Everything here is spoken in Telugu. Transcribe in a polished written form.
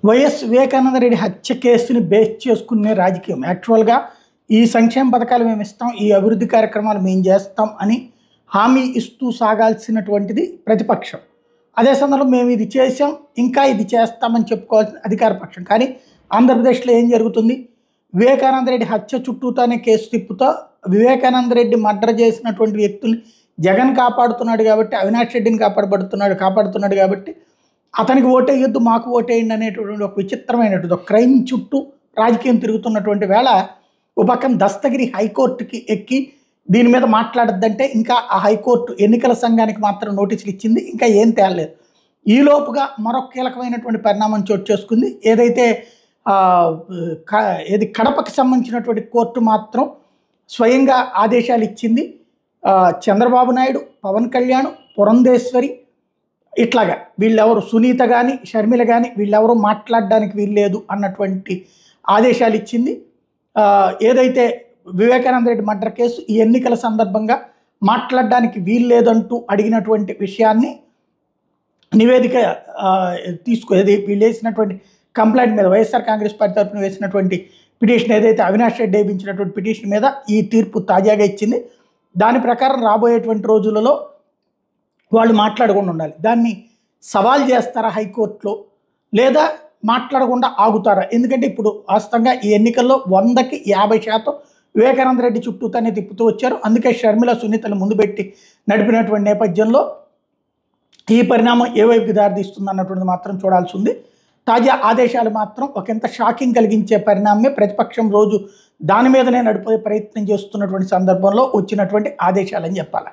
వైఎస్ వివేకానంద రెడ్డి హత్య కేసుని బేస్ చేసుకునే రాజకీయం. యాక్చువల్‌గా ఈ సంక్షేమ పథకాలు మేము ఇస్తాం, ఈ అభివృద్ధి కార్యక్రమాలు మేము చేస్తాం అని హామీ ఇస్తూ సాగాల్సినటువంటిది ప్రతిపక్షం. అదే సందర్భంలో మేము ఇది చేసాం, ఇంకా ఇది చేస్తామని చెప్పుకోవాల్సిన అధికార పక్షం. కానీ ఆంధ్రప్రదేశ్లో ఏం జరుగుతుంది? వివేకానంద రెడ్డి హత్య చుట్టూతానే కేసు తిప్పుతో వివేకానంద రెడ్డి మర్డర్ చేసినటువంటి వ్యక్తుల్ని జగన్ కాపాడుతున్నాడు కాబట్టి, అవినాష్ రెడ్డిని కాపాడుతున్నాడు కాబట్టి అతనికి ఓటేయొద్దు, మాకు ఓటేయండి అనేటువంటి ఒక విచిత్రమైనటువంటి ఒక క్రైమ్ చుట్టూ రాజకీయం తిరుగుతున్నటువంటి వేళ ఒక పక్కన దస్తగిరి హైకోర్టుకి ఎక్కి దీని మీద మాట్లాడద్దంటే ఇంకా ఆ హైకోర్టు ఎన్నికల సంఘానికి మాత్రం నోటీసులు ఇచ్చింది, ఇంకా ఏం తేలలేదు. ఈలోపుగా మరొక కీలకమైనటువంటి పరిణామం చోటు చేసుకుంది. ఏదైతే కడపకి సంబంధించినటువంటి కోర్టు మాత్రం స్వయంగా ఆదేశాలు ఇచ్చింది. చంద్రబాబు నాయుడు, పవన్ కళ్యాణ్, పురంధేశ్వరి ఇట్లాగా వీళ్ళెవరు, సునీత కానీ షర్మిల కానీ వీళ్ళెవరూ మాట్లాడడానికి వీల్లేదు అన్నటువంటి ఆదేశాలు ఇచ్చింది. ఏదైతే వివేకానంద రెడ్డి మర్డర్ కేసు ఈ ఎన్నికల సందర్భంగా మాట్లాడడానికి వీల్లేదంటూ అడిగినటువంటి విషయాన్ని నివేదిక తీసుకునేది వీళ్ళు వేసినటువంటి కంప్లైంట్ మీద, వైఎస్ఆర్ కాంగ్రెస్ పార్టీ తరఫున వేసినటువంటి పిటిషన్ ఏదైతే అవినాష్ రెడ్డి వేయించినటువంటి పిటిషన్ మీద ఈ తీర్పు తాజాగా ఇచ్చింది. దాని ప్రకారం రాబోయేటువంటి రోజులలో వాళ్ళు మాట్లాడకుండా ఉండాలి. దాన్ని సవాల్ చేస్తారా హైకోర్టులో, లేదా మాట్లాడకుండా ఆగుతారా? ఎందుకంటే ఇప్పుడు వాస్తవంగా ఈ ఎన్నికల్లో 100కి 50% వివేకానంద రెడ్డి చుట్టూతానే తిప్పుతూ వచ్చారు. అందుకే షర్మిల, సునీతను ముందు పెట్టి నడిపినటువంటి నేపథ్యంలో ఈ పరిణామం ఏ వైపుకి దారితీస్తుంది అన్నటువంటిది మాత్రం చూడాల్సి ఉంది. తాజా ఆదేశాలు మాత్రం ఒకంత షాకింగ్ కలిగించే పరిణామమే. ప్రతిపక్షం రోజు దాని మీదనే నడిపే ప్రయత్నం చేస్తున్నటువంటి సందర్భంలో వచ్చినటువంటి ఆదేశాలని చెప్పాలి.